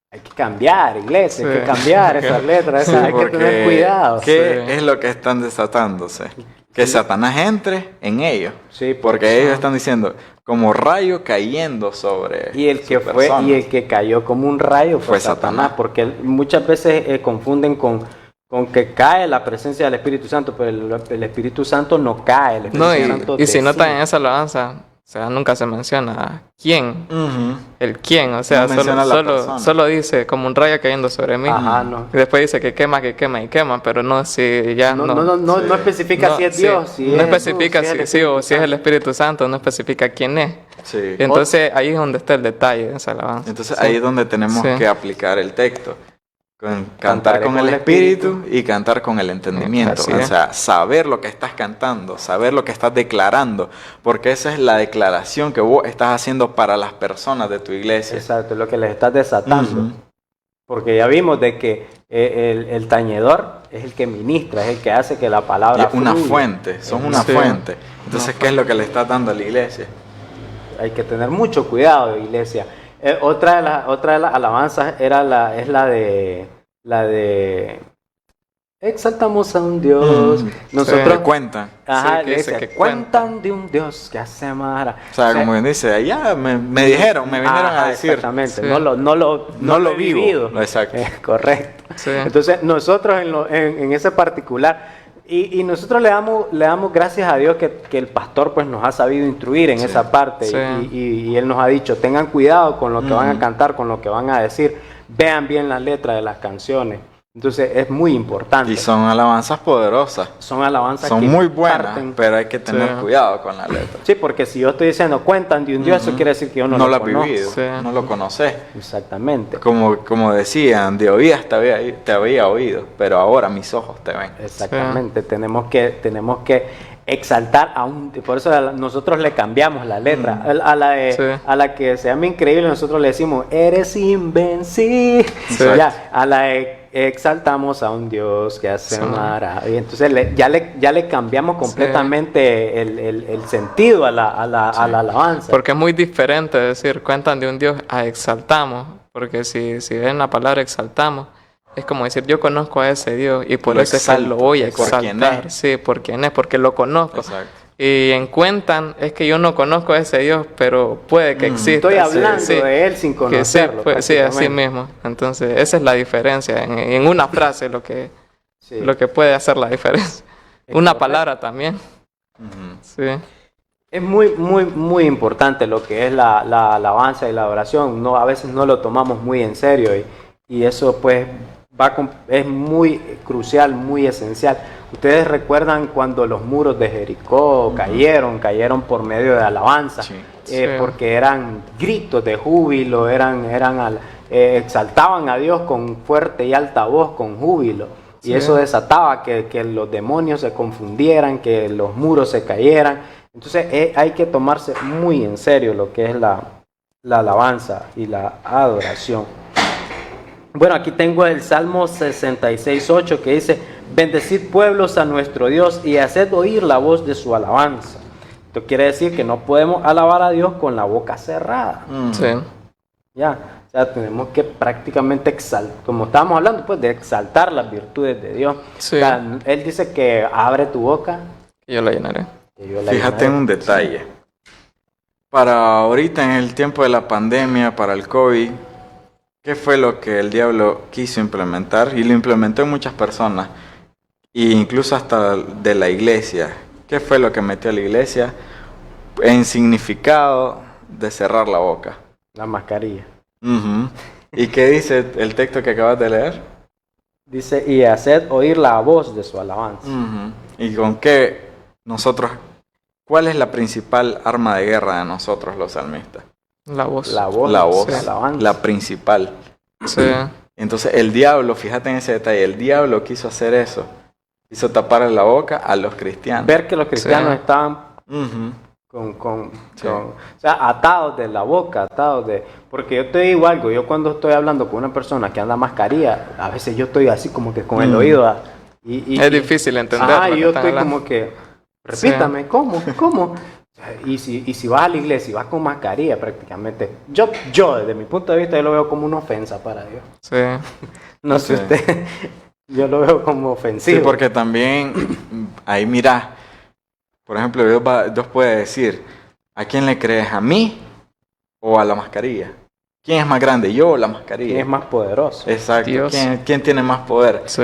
Hay que cambiar, iglesia, hay Sí. que cambiar esas letras, Sí, hay que porque tener cuidado. ¿qué Sí. es lo que están desatándose? Que Satanás entre en ellos. Sí, Porque ellos están diciendo, como rayo cayendo sobre Y el que su fue persona. y el que cayó como un rayo fue Fue Satanás, Satanás. porque muchas veces confunden con que cae la presencia del Espíritu Santo, pero el Espíritu Santo no cae, el Espíritu No, Santo y si notan en desciende. esa alabanza, o sea, nunca se menciona quién, Ujú. el quién, o sea, No menciona la persona. solo dice como un rayo cayendo sobre mí. Ajá, no. Y después dice que quema y quema, pero no si ya No, no. sí. no especifica No, si es sí, Dios, si no es especifica Jesús, si o si es el Espíritu Santo, no especifica quién es. Sí. Entonces ahí es donde está el detalle de esa alabanza. Entonces Sí. ahí es donde tenemos Sí. que aplicar el texto. cantar con el espíritu y cantar con el entendimiento. Así O es. sea, saber lo que estás cantando, saber lo que estás declarando, porque esa es la declaración que vos estás haciendo para las personas de tu iglesia. Exacto, es lo que les estás desatando. Ujú. Porque ya vimos de que el tañedor es el que ministra, es el que hace que la Y palabra es una fluya. fuente, son una Sí. fuente. Entonces, ¿qué es lo que le estás dando a la iglesia? Hay que tener mucho cuidado, iglesia. Otra de las alabanzas es la de exaltamos a un Dios. Nosotros Que cuentan. ajá, Sí, que dice iglesia, que cuentan de un Dios que hace maravillas. O sea, como quien dice, allá me dijeron, me vinieron a decir. Exactamente, Sí. no lo he vivo. vivido. Exacto. Correcto. Sí. Entonces nosotros en ese particular, y nosotros le damos gracias a Dios que el pastor pues nos ha sabido instruir en Sí. esa parte, Sí. y él nos ha dicho, tengan cuidado con lo que van a Ujú. cantar, con lo que van a decir, vean bien las letras de las canciones. Entonces es muy importante. Y son alabanzas poderosas. Son alabanzas Son que muy buenas, parten. pero hay que tener Sí. cuidado con la letra. Sí, porque si yo estoy diciendo cuentan de un Dios, eso Ujú. quiere decir que yo no lo lo has conozco. vivido, Sí. no lo conoces. Exactamente. Como decían, de oídas te había oído, pero ahora mis ojos te ven. Exactamente, tenemos que exaltar por eso nosotros le cambiamos la letra. Sí. A la que se llama increíble, nosotros le decimos, eres invencible. Sí. Ya, a la de exaltamos a un Dios que hace Sí. maravillas. Entonces ya le cambiamos completamente el sentido a la alabanza. Porque es muy diferente decir cuentan de un Dios a exaltamos. Porque si ven la palabra exaltamos, es como decir yo conozco a ese Dios y por Lo eso es que lo voy a exalto, por quién exaltar. es. Sí, por quién es, porque lo conozco. Exacto. Y en cuentan es que yo no conozco a ese Dios, pero puede que exista. Estoy Sí, hablando sí. de él sin Que sí, conocerlo. pues, sí, así prácticamente. mismo. Entonces, esa es la diferencia. En una frase Sí. lo que puede hacer la diferencia. Es Una correcto. palabra también. Ujú. Sí. Es muy importante lo que es la alabanza y la adoración. A veces no lo tomamos muy en serio, y eso pues es muy crucial, muy esencial. Ustedes recuerdan cuando los muros de Jericó cayeron por medio de alabanza, Sí. Sí. porque eran gritos de júbilo, exaltaban a Dios con fuerte y alta voz, con júbilo. Y Sí. eso desataba que los demonios se confundieran, que los muros se cayeran. Entonces hay que tomarse muy en serio lo que es la alabanza y la adoración. Bueno, aquí tengo el Salmo 66:8 que dice, bendecid pueblos a nuestro Dios y haced oír la voz de su alabanza. Esto quiere decir que no podemos alabar a Dios con la boca cerrada. Ujú. Sí. Ya, o sea, tenemos que prácticamente exaltar, como estábamos hablando, pues de exaltar las virtudes de Dios. Sí. O sea, Él dice que abre tu boca Yo la llenaré. y yo la Fíjate en llenaré. un detalle. Para ahorita en el tiempo de la pandemia, para el COVID, ¿qué fue lo que el diablo quiso implementar? Y lo implementó en muchas personas, e incluso hasta de la iglesia. ¿Qué fue lo que metió a la iglesia? En significado de cerrar la boca. La mascarilla. Ujú. ¿Y qué dice el texto que acabas de leer? Dice, y haced oír la voz de su alabanza. Ujú. ¿Y con qué nosotros, cuál es la principal arma de guerra de nosotros los salmistas? La voz. La voz, La voz, de alabanza. la principal. Sí. Entonces el diablo, fíjate en ese detalle, el diablo quiso hacer eso. Quiso taparle la boca a los cristianos. Ver que los cristianos Sí. estaban Ujú. o sea, atados de la boca, porque yo estoy igual, yo cuando estoy hablando con una persona que anda mascarilla, a veces yo estoy así como que con el oído, Es difícil entender ajá, lo y que yo están estoy hablando. como que, repítame, ¿cómo? Y si vas a la iglesia y vas con mascarilla prácticamente, yo desde mi punto de vista yo lo veo como una ofensa para Dios. Sí. No sé Sí. usted, yo lo veo como ofensivo. Sí, porque también ahí mira, por ejemplo, Dios puede decir, ¿a quién le crees? ¿A mí o a la mascarilla? ¿Quién es más grande, yo o la mascarilla? ¿Quién es más poderoso? Exacto. Dios. ¿Quién tiene más poder? Sí.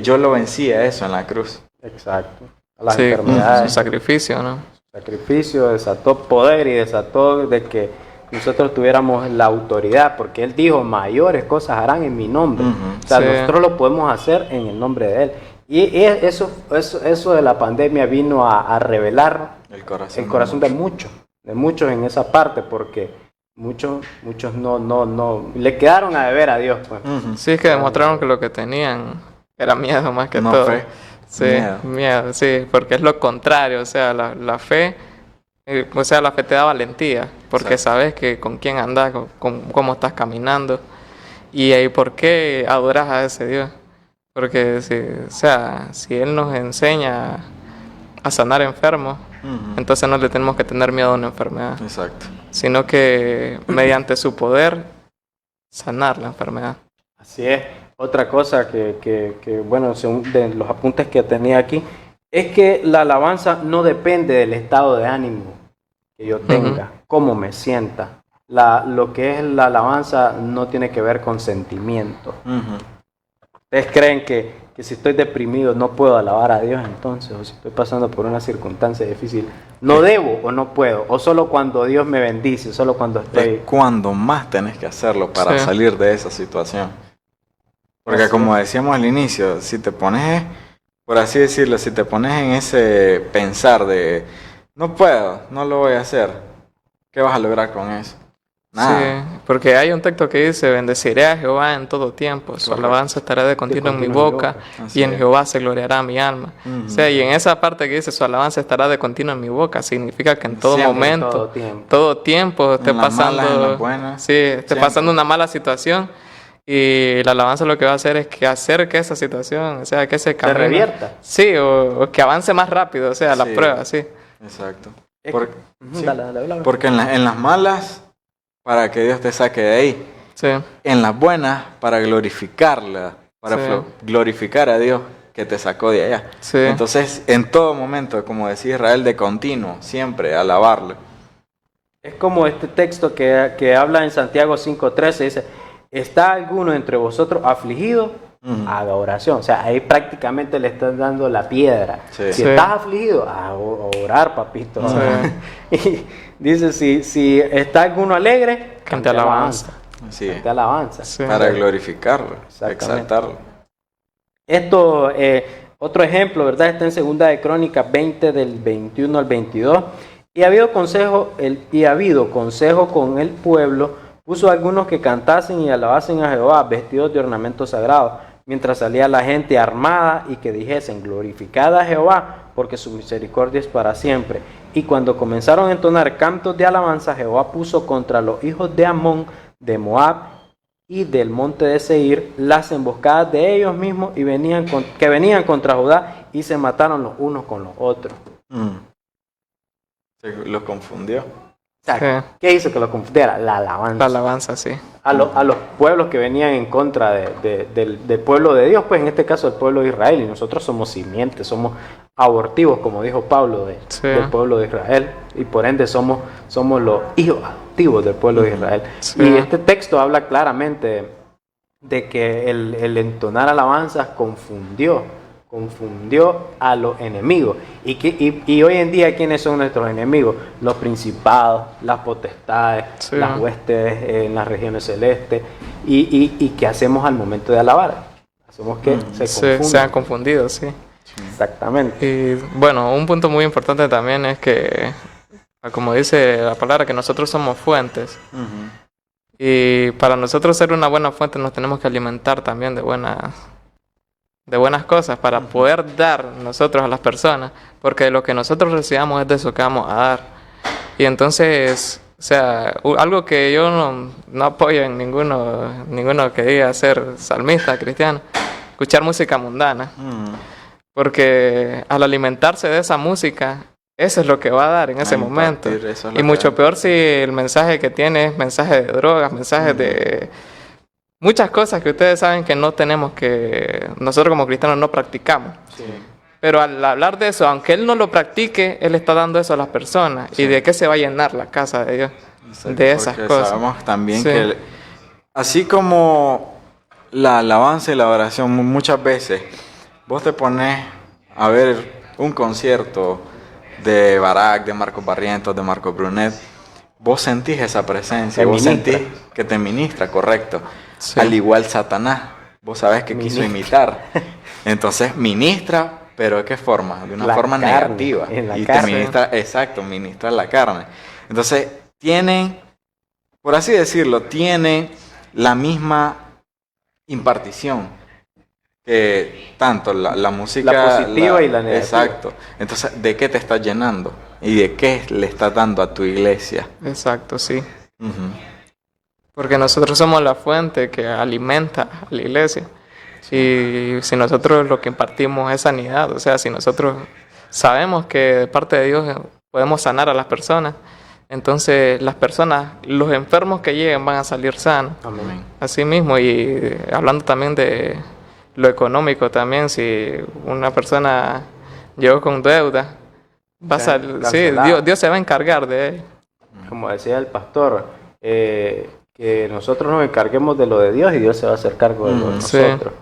Yo lo vencí a eso en la cruz. Exacto. A las Sí, enfermedades. su sacrificio, ¿no? Sacrificio, desató poder y desató de que nosotros tuviéramos la autoridad, porque Él dijo, mayores cosas harán en mi nombre. Ujú. O sea, Sí. nosotros lo podemos hacer en el nombre de Él. Y eso de la pandemia vino a revelar El corazón. el corazón de muchos en esa parte, porque muchos no, le quedaron a deber a Dios, pues. Ujú. Sí, es que demostraron que lo que tenían era miedo más que No todo. fe. Sí, Miedo. miedo, sí, porque es lo contrario, o sea, la fe, o sea, la fe te da valentía, porque Exacto. sabes que con quién andas, cómo estás caminando, y ahí por qué adoras a ese Dios, porque si, o sea, si Él nos enseña a sanar enfermos, Ujú. entonces no le tenemos que tener miedo a una enfermedad, Exacto. sino que mediante su poder sanar la enfermedad. Así es. Otra cosa que, bueno, según de los apuntes que tenía aquí, es que la alabanza no depende del estado de ánimo que yo tenga, cómo me sienta. Lo que es la alabanza no tiene que ver con sentimiento. Ujú. ¿Ustedes creen que si estoy deprimido no puedo alabar a Dios entonces? O si estoy pasando por una circunstancia difícil, ¿no debo o no puedo? ¿O solo cuando Dios me bendice? ¿Solo cuando Es estoy...? cuando más tenés que hacerlo para Sí. salir de esa situación. Porque Así como es. decíamos al inicio, si te pones, por así decirlo, si te pones en ese pensar de no puedo, no lo voy a hacer, ¿qué vas a lograr con eso? Nada. Sí, porque hay un texto que dice, bendeciré a Jehová en todo tiempo, su Correcto. alabanza estará de continuo en mi continuo en mi boca, boca. Así y en es. Jehová se gloriará mi alma. Ujú. O sea, y en esa parte que dice, su alabanza estará de continuo en mi boca, significa que en todo Siempre, momento, todo tiempo. todo tiempo esté En las pasando, malas, en las buenas, sí, esté siempre. pasando una mala situación, y la alabanza lo que va a hacer es que hacer que esa situación, o sea, que ese Se camino... revierta. Sí, o que avance más rápido, o sea, la Sí. prueba, sí. Exacto. Es Por- que- Ujú, sí. dale, habla. Porque en las malas, para que Dios te saque de ahí. Sí, En las buenas, para glorificarla, para Sí. glorificar a Dios que te sacó de allá. sí. Entonces, en todo momento, como decía Israel, de continuo, siempre alabarlo. Es como este texto que habla en Santiago 5:13, dice, ¿está alguno entre vosotros afligido? Ujú. Haga oración. O sea, ahí prácticamente le están dando la piedra. Sí. Si Sí. estás afligido, a orar, papito. Sí. Y dice, si está alguno alegre, Cante alabanza. Sí, Cante alabanza. Sí. para glorificarlo, Exactamente. exaltarlo. Esto, otro ejemplo, ¿verdad? Está en Segunda de Crónicas 20 del 21 al 22. Y ha habido consejo con el pueblo, puso a algunos que cantasen y alabasen a Jehová, vestidos de ornamentos sagrados, mientras salía la gente armada y que dijesen, glorificad a Jehová, porque su misericordia es para siempre. Y cuando comenzaron a entonar cantos de alabanza, Jehová puso contra los hijos de Amón, de Moab y del monte de Seir las emboscadas de ellos mismos y que venían contra Judá y se mataron los unos con los otros. Mm. Se los confundió. O sea, Sí. ¿qué hizo que lo confundiera? La alabanza. La alabanza, sí. A los pueblos que venían en contra del pueblo de Dios, pues en este caso el pueblo de Israel, y nosotros somos simientes, somos abortivos, como dijo Pablo, Sí. del pueblo de Israel, y por ende somos los hijos adoptivos del pueblo de Israel. Sí. Y este texto habla claramente de que el entonar alabanzas confundió a los enemigos. Y hoy en día, ¿quiénes son nuestros enemigos? Los principados, las potestades, Sí. las huestes en las regiones celestes. ¿Y qué hacemos al momento de alabar? Hacemos que se confundan. Se han confundido, sí. Exactamente. Y bueno, un punto muy importante también es que, como dice la palabra, que nosotros somos fuentes. Ujú. Y para nosotros ser una buena fuente nos tenemos que alimentar también de buenas cosas para poder dar nosotros a las personas, porque lo que nosotros recibamos es de eso que vamos a dar. Y entonces, o sea, algo que yo no apoyo en ninguno que diga ser salmista, cristiano, escuchar música mundana, Mm. porque al alimentarse de esa música, eso es lo que va a dar en ese A momento. impartir, eso es lo Y que mucho da. peor si el mensaje que tiene es mensaje de drogas, mensajes de muchas cosas que ustedes saben que nosotros como cristianos no practicamos. Sí. Pero al hablar de eso, aunque él no lo practique, él está dando eso a las personas. Sí. ¿Y de qué se va a llenar la casa de Dios? Exacto, De esas porque cosas. sabemos también Sí. que así como la alabanza y la oración muchas veces vos te pones a ver un concierto de Barak, de Marcos Barrientos, de Marcos Brunet, vos sentís esa presencia, Te vos ministra. sentís que te ministra, correcto. Sí. Al igual Satanás, vos sabés que quiso imitar. Entonces ministra, pero ¿de qué forma? De una La forma carne, negativa. en la Y carne. te ministra, exacto, ministra la carne. Entonces tienen por así decirlo, tiene la misma impartición que tanto la música... La positiva y la negativa. Exacto. Entonces, ¿de qué te estás llenando? ¿Y de qué le estás dando a tu iglesia? Exacto, sí. Ujú. Porque nosotros somos la fuente que alimenta a la iglesia. Y si nosotros lo que impartimos es sanidad, o sea, si nosotros sabemos que de parte de Dios podemos sanar a las personas, entonces las personas, los enfermos que lleguen van a salir sanos. Amén. Así mismo, y hablando también de lo económico también, si una persona llegó con deuda, va a salir, sí, Dios se va a encargar de él. Como decía el pastor, que nosotros nos encarguemos de lo de Dios y Dios se va a hacer cargo de lo de Sí. nosotros.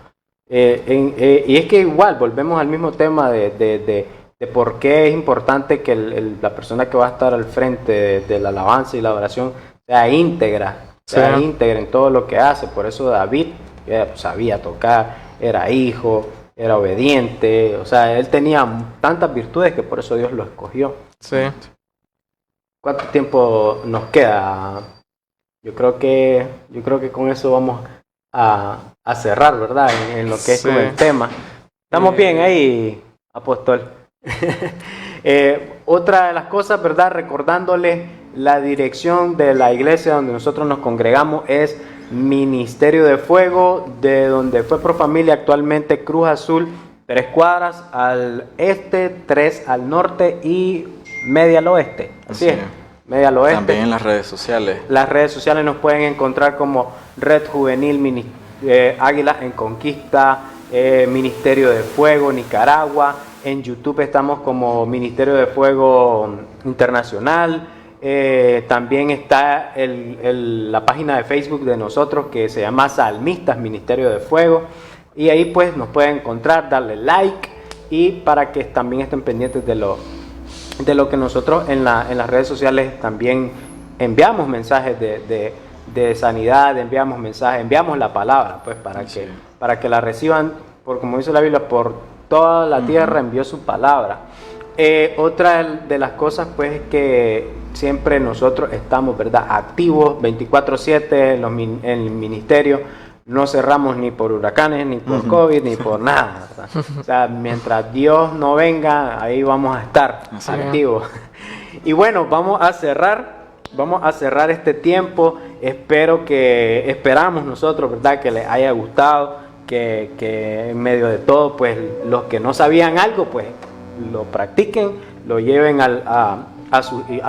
Y es que igual, volvemos al mismo tema de por qué es importante que la persona que va a estar al frente de la alabanza y la oración sea íntegra en todo lo que hace. Por eso David sabía tocar, era hijo, era obediente, o sea, él tenía tantas virtudes que por eso Dios lo escogió. Sí. ¿Cuánto tiempo nos queda? Yo creo que con eso vamos a cerrar, ¿verdad? En lo que es Sí. como el tema. ¿Estamos bien ahí, apóstol? Otra de las cosas, ¿verdad? Recordándole la dirección de la iglesia donde nosotros nos congregamos es Ministerio de Fuego, de donde fue Profamilia, actualmente Cruz Azul, 3 cuadras al este, 3 al norte y media al oeste. Así es, media al oeste. También en las redes sociales. Las redes sociales nos pueden encontrar como Red Juvenil Águilas en Conquista, Ministerio de Fuego Nicaragua. En YouTube estamos como Ministerio de Fuego Internacional. También está la página de Facebook de nosotros que se llama Salmistas Ministerio de Fuego. Y ahí pues nos pueden encontrar, darle like y para que también estén pendientes de lo que nosotros en las redes sociales también enviamos mensajes de sanidad, enviamos la palabra pues para que la reciban, por como dice la Biblia, por toda la tierra envió su palabra. Otra de las cosas pues es que siempre nosotros estamos, ¿verdad?, activos 24/7 en el ministerio. No cerramos ni por huracanes, ni por COVID, ni por nada, ¿verdad? O sea, mientras Dios no venga, ahí vamos a estar activos. Y bueno, vamos a cerrar este tiempo. Esperamos nosotros, ¿verdad?, que les haya gustado, que en medio de todo, pues los que no sabían algo, pues lo practiquen, lo lleven a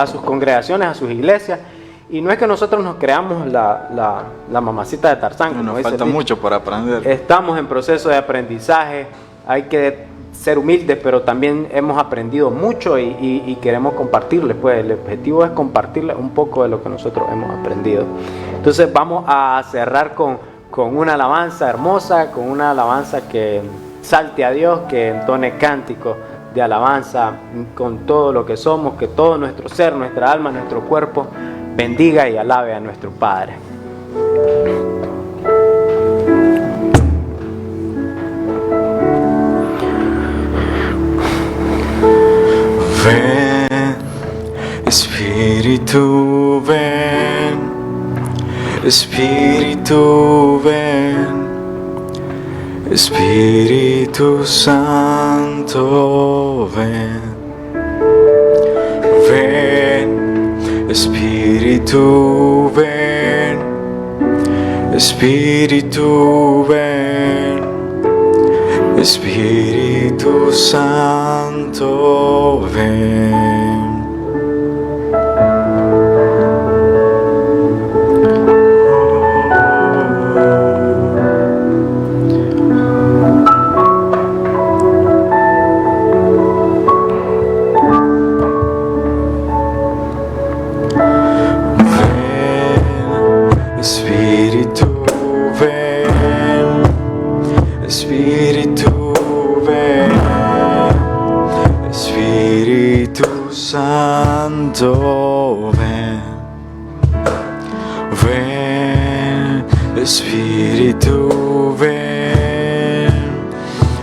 sus congregaciones, a sus iglesias. Y no es que nosotros nos creamos la mamacita de Tarzán. Nos falta mucho por aprender. Estamos en proceso de aprendizaje, hay que ser humildes, pero también hemos aprendido mucho y queremos compartirles. Pues el objetivo es compartirles un poco de lo que nosotros hemos aprendido. Entonces vamos a cerrar con una alabanza hermosa, con una alabanza que salte a Dios, que entone cánticos de alabanza con todo lo que somos, que todo nuestro ser, nuestra alma, nuestro cuerpo bendiga y alabe a nuestro Padre. Ven, Espíritu, ven, Espíritu, ven, Espíritu Santo, ven, ven, Espíritu, ven, Espíritu, ven, Espíritu Santo, ven. Santo, ven, ven, Espíritu, ven,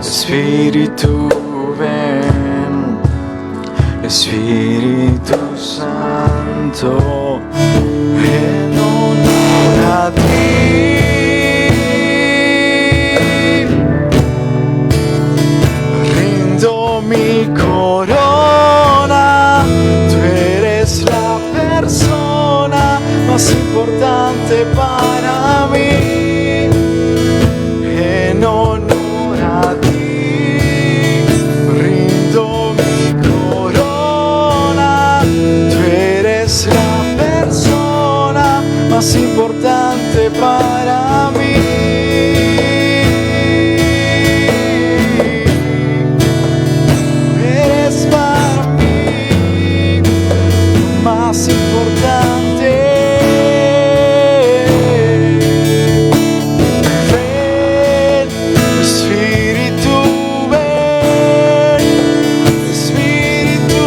Espíritu, ven, Espíritu Santo, ven. más importante para mí. En honor a ti rindo mi corona. Tú eres la persona más importante para mí. Eres para mí lo más importante. Ven, Espíritu, ven, Espíritu,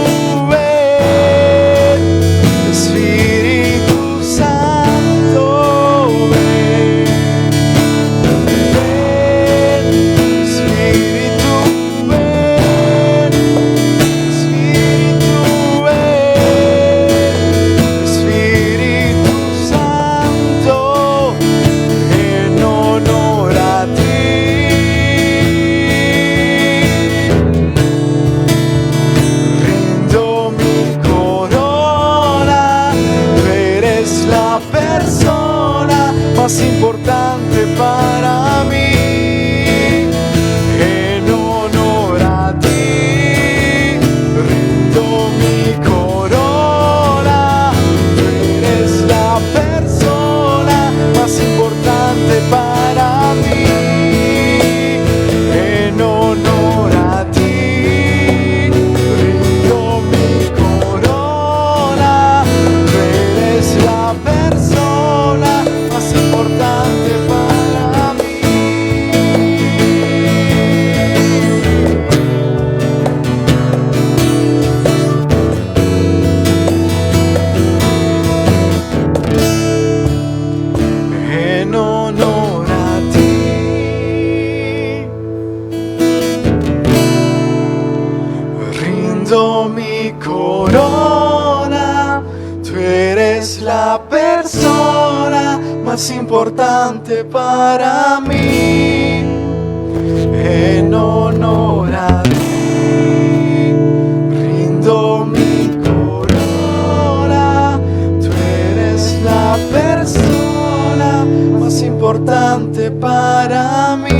ven, Espíritu Santo, ven, ven, Espíritu, ven, Espíritu, ven, Espíritu Santo, en honor a ti. Rindo mi corona, tú eres la persona más importante para mí. En honor a ti, rindo mi corona, tú eres la persona más importante para mí. En honor a ti, rindo mi corona, tú eres la persona más importante para mí. En honor a ti rindo mi corona, tú eres la persona más importante para mí. En honor a ti rindo mi corona, tú eres la persona más importante para mí.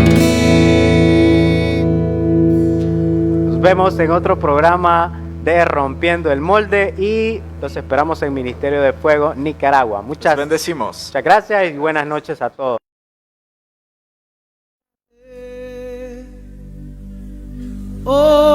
Nos vemos en otro programa de Rompiendo el Molde y los esperamos en Ministerio de Fuego, Nicaragua. Los Muchas bendecimos. gracias y buenas noches a todos. Oh.